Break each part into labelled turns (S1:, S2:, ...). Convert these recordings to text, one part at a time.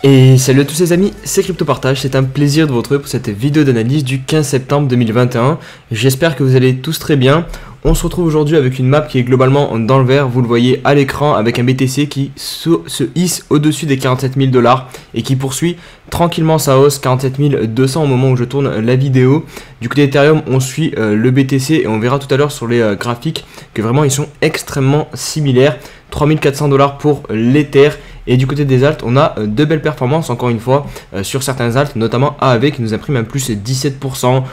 S1: Et salut à tous les amis, c'est CryptoPartage, c'est un plaisir de vous retrouver pour cette vidéo d'analyse du 15 septembre 2021. J'espère que vous allez tous très bien. On se retrouve aujourd'hui avec une map qui est globalement dans le vert, vous le voyez à l'écran, avec un BTC qui se hisse au-dessus des 47 000 $ et qui poursuit tranquillement sa hausse, 47 200 au moment où je tourne la vidéo. Du côté d'Ethereum, on suit le BTC et on verra tout à l'heure sur les graphiques que vraiment ils sont extrêmement similaires. 3400 $ pour l'Ether. Et du côté des alts, on a de belles performances encore une fois sur certains alts, notamment AAV qui nous imprime un plus 17%,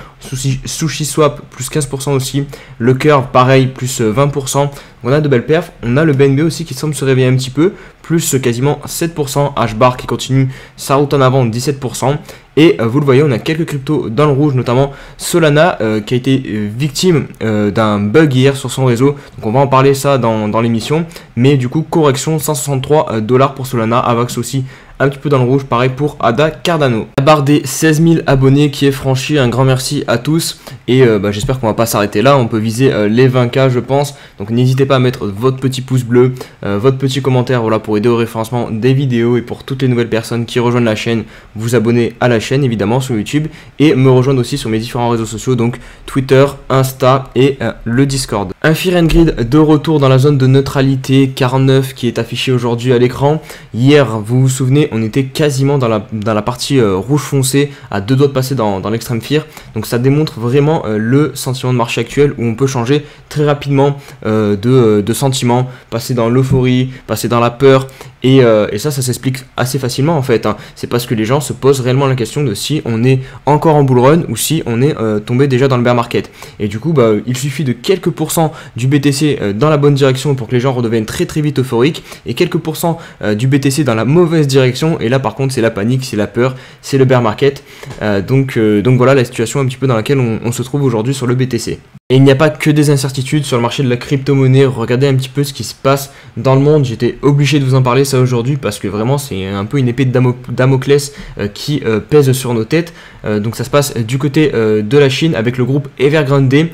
S1: SushiSwap plus 15% aussi, le Curve pareil plus 20%. On a de belles perfs, on a le BNB aussi qui semble se réveiller un petit peu, plus quasiment 7%, HBAR qui continue sa route en avant 17%. Et vous le voyez, on a quelques cryptos dans le rouge, notamment Solana qui a été victime d'un bug hier sur son réseau. Donc on va en parler ça dans l'émission. Mais du coup, correction 163 $ pour Solana, Avax aussi un petit peu dans le rouge, pareil pour Ada Cardano. La barre des 16 000 abonnés qui est franchie, un grand merci à tous. Et j'espère qu'on va pas s'arrêter là, on peut viser les 20K je pense. Donc n'hésitez pas à mettre votre petit pouce bleu, votre petit commentaire voilà, pour aider au référencement des vidéos. Et pour toutes les nouvelles personnes qui rejoignent la chaîne, vous abonner à la chaîne évidemment sur YouTube. Et me rejoindre aussi sur mes différents réseaux sociaux, donc Twitter, Insta et le Discord. Un Fear and Greed de retour dans la zone de neutralité 49 qui est affiché aujourd'hui à l'écran. Hier, vous vous souvenez, on était quasiment dans la partie rouge foncé, à deux doigts de passer dans l'extrême fear. Donc ça démontre vraiment le sentiment de marché actuel où on peut changer très rapidement de sentiment, passer dans l'euphorie, passer dans la peur. Et ça s'explique assez facilement en fait. C'est parce que les gens se posent réellement la question de si on est encore en bull run ou si on est tombé déjà dans le bear market. Et du coup, il suffit de quelques pourcents du BTC dans la bonne direction pour que les gens redeviennent très très vite euphoriques et quelques pourcents du BTC dans la mauvaise direction. Et là par contre, c'est la panique, c'est la peur, c'est le bear market. Donc voilà la situation un petit peu dans laquelle on se trouve aujourd'hui sur le BTC. Et il n'y a pas que des incertitudes sur le marché de la crypto-monnaie. Regardez un petit peu ce qui se passe dans le monde. J'étais obligé de vous en parler ça aujourd'hui parce que vraiment c'est un peu une épée de Damoclès qui pèse sur nos têtes. Donc ça se passe du côté de la Chine avec le groupe Evergrande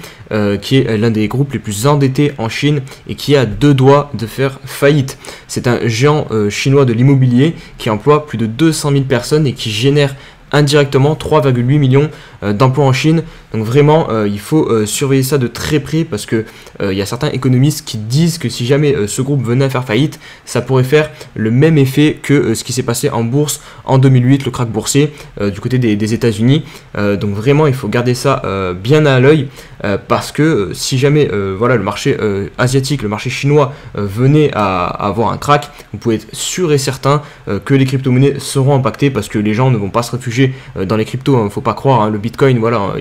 S1: qui est l'un des groupes les plus endettés en Chine et qui a deux doigts de faire faillite. C'est un géant chinois de l'immobilier qui emploie plus de 200 000 personnes et qui génère indirectement 3,8 millions d'emplois en Chine. Donc vraiment il faut surveiller ça de très près parce que il y a certains économistes qui disent que si jamais ce groupe venait à faire faillite, ça pourrait faire le même effet que ce qui s'est passé en bourse en 2008, le krach boursier du côté des États-Unis. Donc vraiment il faut garder ça bien à l'œil parce que si jamais voilà, le marché asiatique, le marché chinois venait à avoir un krach, vous pouvez être sûr et certain que les crypto-monnaies seront impactées parce que les gens ne vont pas se réfugier dans les cryptos, hein, faut pas croire, hein, le Bitcoin, voilà,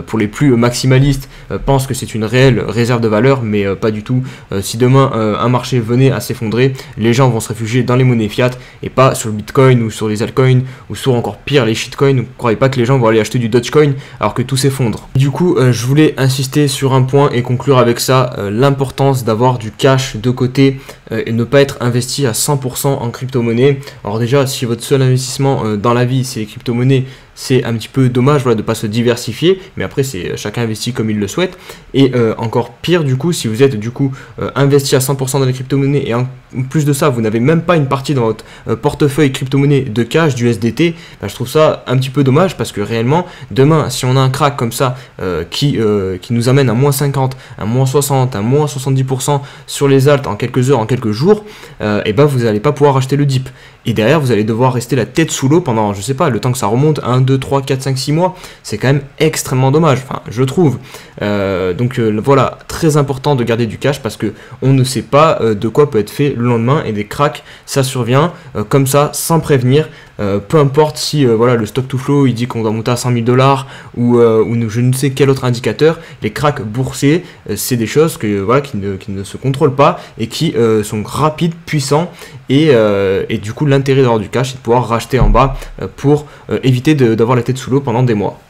S1: pour les plus maximalistes, pensent que c'est une réelle réserve de valeur, mais pas du tout. Si demain un marché venait à s'effondrer, les gens vont se réfugier dans les monnaies fiat et pas sur le Bitcoin ou sur les altcoins ou sur encore pire les shitcoins. Ne croyez pas que les gens vont aller acheter du Dogecoin alors que tout s'effondre. Du coup, je voulais insister sur un point et conclure avec ça, l'importance d'avoir du cash de côté et ne pas être investi à 100% en crypto-monnaie. Alors déjà, si votre seul investissement dans la vie c'est les crypto-monnaies, c'est un petit peu dommage voilà, de ne pas se diversifier, mais après c'est chacun investit comme il le souhaite. Et encore pire du coup, si vous êtes du coup investi à 100% dans les crypto-monnaies et en plus de ça vous n'avez même pas une partie dans votre portefeuille crypto-monnaie de cash, du SDT, je trouve ça un petit peu dommage parce que réellement demain si on a un crack comme ça qui nous amène à moins 50, à moins 60, à moins 70% sur les alts en quelques heures, en quelques jours, et vous n'allez pas pouvoir acheter le dip. Et derrière, vous allez devoir rester la tête sous l'eau pendant, je sais pas, le temps que ça remonte, 1, 2, 3, 4, 5, 6 mois. C'est quand même extrêmement dommage, enfin, je trouve. Voilà, très important de garder du cash parce que on ne sait pas de quoi peut être fait le lendemain et des cracks, ça survient comme ça, sans prévenir. Peu importe si voilà, le stock to flow il dit qu'on doit monter à 100 000 $ ou je ne sais quel autre indicateur, les cracks boursiers, c'est des choses que, voilà, qui ne se contrôlent pas et qui sont rapides, puissants et du coup l'intérêt d'avoir du cash c'est de pouvoir racheter en bas pour éviter d'avoir la tête sous l'eau pendant des mois.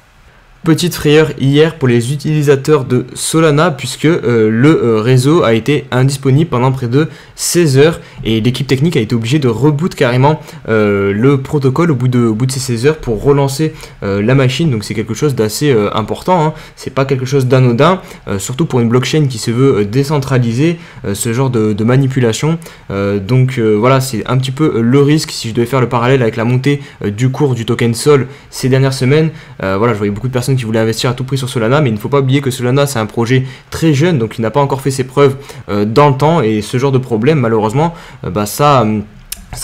S1: Petite frayeur hier pour les utilisateurs de Solana puisque le réseau a été indisponible pendant près de 16 heures et l'équipe technique a été obligée de reboot carrément le protocole au bout de ces 16 heures pour relancer la machine. Donc c'est quelque chose d'assez important, hein. C'est pas quelque chose d'anodin, surtout pour une blockchain qui se veut décentralisée, ce genre de manipulation. Voilà, c'est un petit peu le risque si je devais faire le parallèle avec la montée du cours du token Sol ces dernières semaines. Voilà, je voyais beaucoup de personnes qui voulaient investir à tout prix sur Solana, mais il ne faut pas oublier que Solana c'est un projet très jeune, donc il n'a pas encore fait ses preuves dans le temps, et ce genre de problème malheureusement ça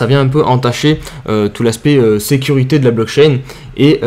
S1: vient un peu entacher tout l'aspect sécurité de la blockchain et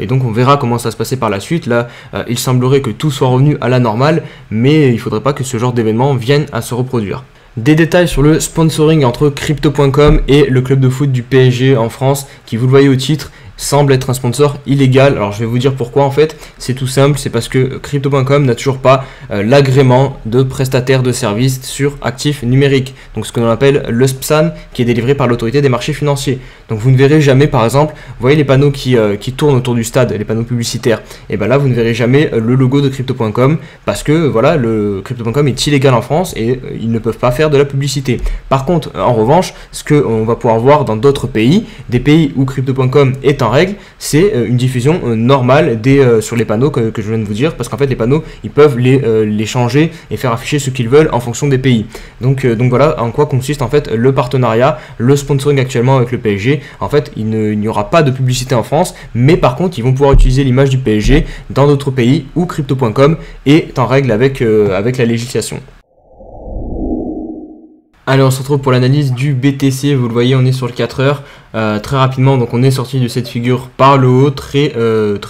S1: donc on verra comment ça va se passer par la suite. Là il semblerait que tout soit revenu à la normale, mais il ne faudrait pas que ce genre d'événement vienne à se reproduire. Des détails sur le sponsoring entre Crypto.com et le club de foot du PSG en France, qui, vous le voyez au titre, semble être un sponsor illégal. Alors je vais vous dire pourquoi en fait. C'est tout simple, c'est parce que Crypto.com n'a toujours pas l'agrément de prestataire de services sur actifs numériques, donc ce que l'on appelle le SPSAN, qui est délivré par l'autorité des marchés financiers. Donc vous ne verrez jamais, par exemple, vous voyez les panneaux qui tournent autour du stade, les panneaux publicitaires, et bien là vous ne verrez jamais le logo de Crypto.com, parce que voilà, le Crypto.com est illégal en France et ils ne peuvent pas faire de la publicité. Par contre, en revanche, ce qu'on va pouvoir voir dans d'autres pays, des pays où Crypto.com est en règle, c'est une diffusion normale sur les panneaux que je viens de vous dire, parce qu'en fait les panneaux ils peuvent les changer et faire afficher ce qu'ils veulent en fonction des pays. Donc voilà en quoi consiste en fait le partenariat, le sponsoring actuellement avec le PSG. En fait il n'y aura pas de publicité en France, mais par contre ils vont pouvoir utiliser l'image du PSG dans d'autres pays où Crypto.com est en règle avec la législation. Allez, on se retrouve pour l'analyse du BTC. Vous le voyez, on est sur le 4 heures. Très rapidement, donc on est sorti de cette figure par le haut, très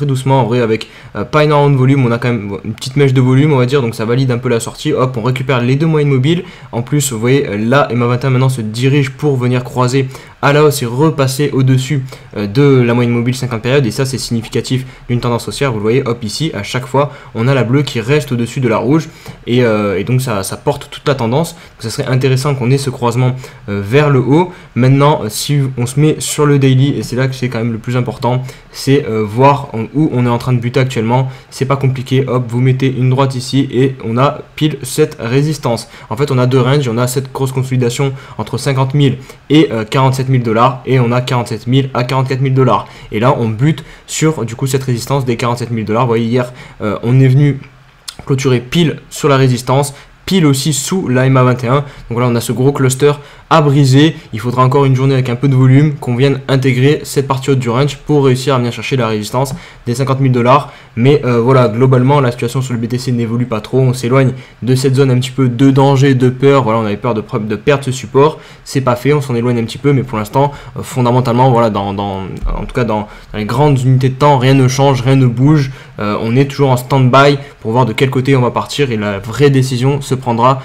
S1: doucement en vrai, avec pas énormément de volume. On a quand même une petite mèche de volume, on va dire, donc ça valide un peu la sortie. Hop, on récupère les deux moyennes mobiles. En plus, vous voyez, là, MA21 maintenant se dirige pour venir croiser à la hausse et repasser au-dessus de la moyenne mobile 50 périodes, et ça c'est significatif d'une tendance haussière. Vous le voyez, hop, ici, à chaque fois, on a la bleue qui reste au-dessus de la rouge, et donc ça porte toute la tendance. Donc, ça serait intéressant qu'on ait ce croisement vers le haut. Maintenant, si on se met sur le daily, et c'est là que c'est quand même le plus important, c'est voir où on est en train de buter actuellement. C'est pas compliqué, hop, vous mettez une droite ici et on a pile cette résistance. En fait on a deux ranges, on a cette grosse consolidation entre 50 000 et 47 000 $, et on a 47 000 à 44 000 $, et là on bute sur du coup cette résistance des 47 000 $. Vous voyez, hier on est venu clôturer pile sur la résistance, pile aussi sous la MA21. Donc voilà, on a ce gros cluster à briser. Il faudra encore une journée avec un peu de volume, qu'on vienne intégrer cette partie haute du range pour réussir à venir chercher la résistance des 50 000 $. Mais voilà, globalement la situation sur le BTC n'évolue pas trop. On s'éloigne de cette zone un petit peu de danger, de peur. Voilà, on avait peur de perdre ce support. C'est pas fait, on s'en éloigne un petit peu, mais pour l'instant fondamentalement, voilà, en tout cas dans les grandes unités de temps, rien ne change, rien ne bouge. On est toujours en stand-by pour voir de quel côté on va partir, et la vraie décision se prendra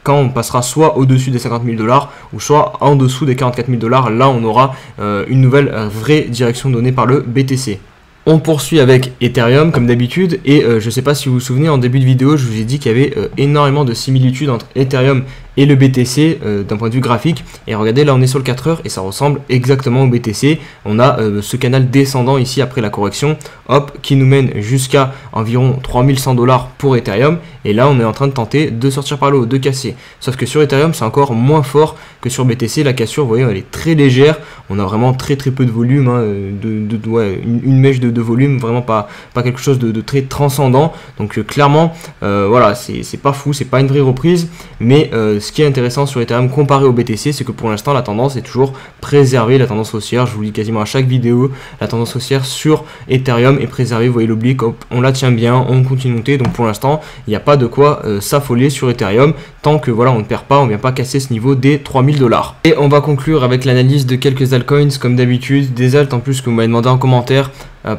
S1: quand on passera soit au-dessus des 50 000 $ ou soit en dessous des 44 000 $. Là on aura une nouvelle vraie direction donnée par le BTC. On poursuit avec Ethereum comme d'habitude, et je ne sais pas si vous vous souvenez, en début de vidéo je vous ai dit qu'il y avait énormément de similitudes entre Ethereum et le BTC d'un point de vue graphique. Et regardez, là on est sur le 4 heures et ça ressemble exactement au BTC. On a ce canal descendant ici après la correction, hop, qui nous mène jusqu'à environ 3100 $ pour Ethereum, et là on est en train de tenter de sortir par le haut, de casser. Sauf que sur Ethereum c'est encore moins fort que sur BTC. La cassure, vous voyez, elle est très légère, on a vraiment très peu de volume, hein, une mèche de volume, vraiment pas quelque chose de très transcendant. Donc clairement voilà, c'est pas fou, c'est pas une vraie reprise, mais ce qui est intéressant sur Ethereum comparé au BTC, c'est que pour l'instant la tendance est toujours préservée, la tendance haussière. Je vous le dis quasiment à chaque vidéo, la tendance haussière sur Ethereum est préservée. Vous voyez l'oblique, on la tient bien, on continue de monter. Donc pour l'instant il n'y a pas de quoi s'affoler sur Ethereum, tant que voilà, on ne perd pas, on ne vient pas casser ce niveau des 3000 $. Et on va conclure avec l'analyse de quelques altcoins comme d'habitude, des alts en plus que vous m'avez demandé en commentaire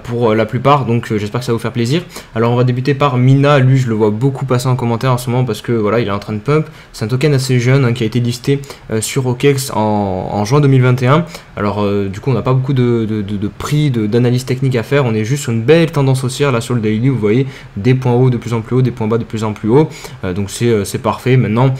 S1: pour la plupart, donc j'espère que ça va vous faire plaisir. Alors on va débuter par Mina. Lui je le vois beaucoup passer en commentaire en ce moment parce que voilà, il est en train de pump. C'est un token assez jeune, hein, qui a été listé sur OKEx en juin 2021. Alors du coup on n'a pas beaucoup de prix, d'analyse technique à faire. On est juste sur une belle tendance haussière là sur le daily. Vous voyez des points hauts de plus en plus hauts, des points bas de plus en plus hauts, donc c'est parfait. Maintenant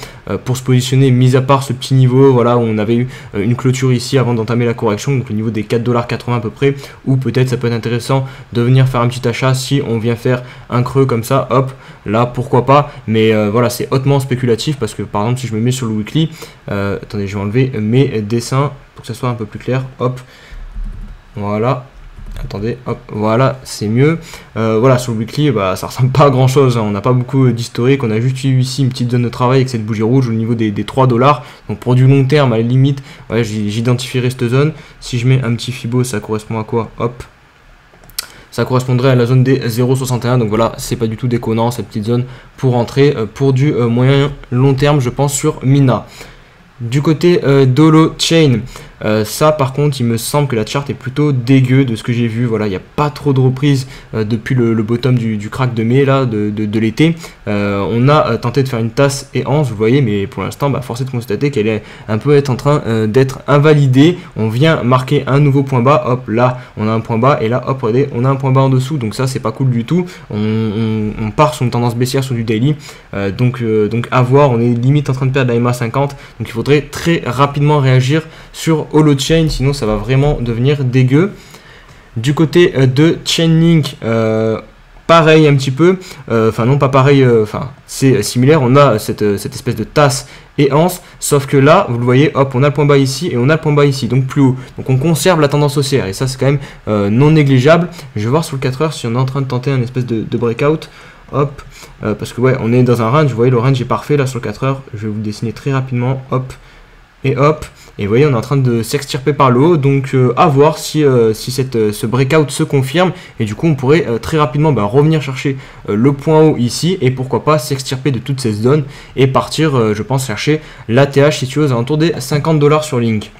S1: pour se positionner, mis à part ce petit niveau, voilà, où on avait eu une clôture ici avant d'entamer la correction, donc le niveau des 4,80 $ à peu près, ou peut-être ça peut être intéressant intéressant de venir faire un petit achat si on vient faire un creux comme ça, hop, là pourquoi pas, mais voilà, c'est hautement spéculatif parce que par exemple si je me mets sur le weekly, attendez, je vais enlever mes dessins pour que ça soit un peu plus clair, hop, voilà. Attendez, hop, voilà, c'est mieux. Voilà, sur le weekly, bah, ça ressemble pas à grand chose, hein. On n'a pas beaucoup d'historique, on a juste eu ici une petite zone de travail avec cette bougie rouge au niveau des 3 $. Donc pour du long terme, à la limite, ouais, j'identifierai cette zone. Si je mets un petit Fibo, ça correspond à quoi? Hop, ça correspondrait à la zone des 0,61. Donc voilà, c'est pas du tout déconnant cette petite zone pour entrer pour du moyen long terme, je pense, sur Mina. Du côté d'Holochain, ça par contre il me semble que la charte est plutôt dégueu de ce que j'ai vu. Voilà, il n'y a pas trop de reprises depuis le bottom du crack de mai là, de l'été. On a tenté de faire une tasse et anse, vous voyez, mais pour l'instant force est de constater qu'elle est un peu en train d'être invalidée. On vient marquer un nouveau point bas, hop, là on a un point bas et là hop, regardez, on a un point bas en dessous, donc ça c'est pas cool du tout. On part sur une tendance baissière sur du daily, donc à voir, on est limite en train de perdre la MA50, donc il faudrait très rapidement réagir sur Holochain, sinon ça va vraiment devenir dégueu. Du côté de Chainlink, pareil un petit peu, enfin non pas pareil, enfin c'est similaire, on a cette espèce de tasse et anse, sauf que là, vous le voyez, hop, on a le point bas ici et on a le point bas ici, donc plus haut. Donc on conserve la tendance haussière et ça c'est quand même non négligeable. Je vais voir sur le 4 heures si on est en train de tenter un espèce de breakout. Hop, parce que ouais, on est dans un range, vous voyez, le range est parfait là sur le 4 heures. Je vais vous dessiner très rapidement, hop, et hop. Et vous voyez, on est en train de s'extirper par le haut, donc à voir si ce breakout se confirme. Et du coup, on pourrait très rapidement revenir chercher le point haut ici, et pourquoi pas s'extirper de toutes ces zones et partir, je pense, chercher l'ATH situé aux alentours des 50 $ sur Link.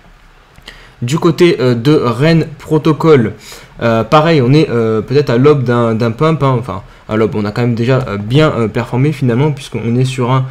S1: Du côté de REN Protocol, pareil, on est peut-être à l'aube d'un pump, hein, enfin à l'aube, on a quand même déjà bien performé finalement, puisqu'on est sur un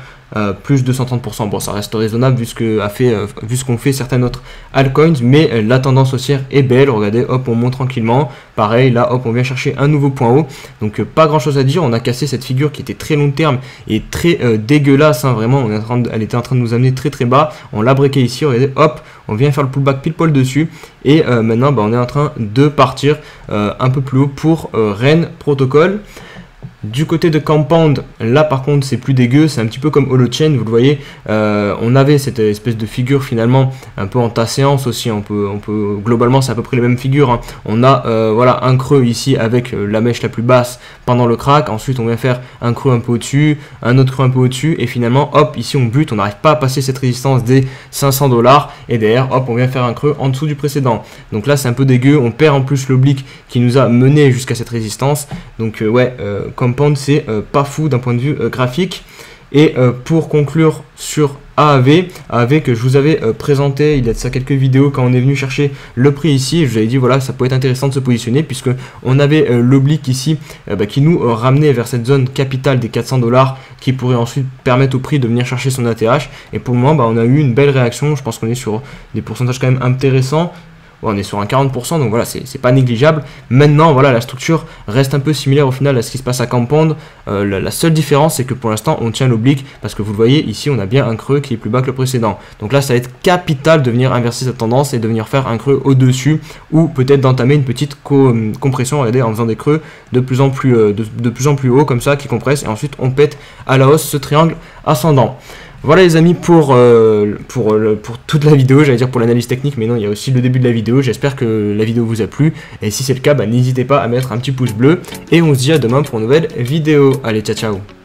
S1: plus de 130%. Bon, ça reste raisonnable vu ce qu'ont fait certaines autres altcoins, mais la tendance haussière est belle. Regardez, hop, on monte tranquillement. Pareil, là, hop, on vient chercher un nouveau point haut. Donc, pas grand chose à dire. On a cassé cette figure qui était très long terme et très dégueulasse. Hein, vraiment, elle était en train de nous amener très très bas. On l'a breaké ici. Regardez, hop, on vient faire le pullback pile poil dessus. Et maintenant, on est en train de partir un peu plus haut pour REN Protocol. Du côté de Compound, là par contre c'est plus dégueu, c'est un petit peu comme Holochain, vous le voyez, on avait cette espèce de figure finalement un peu en tas séance aussi, on peut globalement c'est à peu près les mêmes figures, hein. On a voilà un creux ici avec la mèche la plus basse pendant le crack, ensuite on vient faire un creux un peu au-dessus, un autre creux un peu au-dessus, et finalement hop, ici on bute, on n'arrive pas à passer cette résistance des 500 $, et derrière hop, on vient faire un creux en dessous du précédent. Donc là c'est un peu dégueu, on perd en plus l'oblique qui nous a mené jusqu'à cette résistance, donc ouais, Compound c'est pas fou d'un point de vue graphique. Et pour conclure sur AAV que je vous avais présenté il y a de ça quelques vidéos quand on est venu chercher le prix ici, et je vous avais dit voilà, ça peut être intéressant de se positionner puisque on avait l'oblique ici qui nous ramenait vers cette zone capitale des 400 $ qui pourrait ensuite permettre au prix de venir chercher son ATH, et pour le moment on a eu une belle réaction. Je pense qu'on est sur des pourcentages quand même intéressants. Ouais, on est sur un 40%, donc voilà, c'est pas négligeable. Maintenant, voilà, la structure reste un peu similaire au final à ce qui se passe à Compound. La seule différence, c'est que pour l'instant, on tient l'oblique, parce que vous le voyez, ici, on a bien un creux qui est plus bas que le précédent. Donc là, ça va être capital de venir inverser cette tendance et de venir faire un creux au-dessus, ou peut-être d'entamer une petite compression, regardez, en faisant des creux de plus en plus haut, comme ça, qui compressent, et ensuite, on pète à la hausse ce triangle ascendant. Voilà les amis pour toute la vidéo, j'allais dire pour l'analyse technique, mais non, il y a aussi le début de la vidéo. J'espère que la vidéo vous a plu, et si c'est le cas, n'hésitez pas à mettre un petit pouce bleu, et on se dit à demain pour une nouvelle vidéo. Allez, ciao ciao.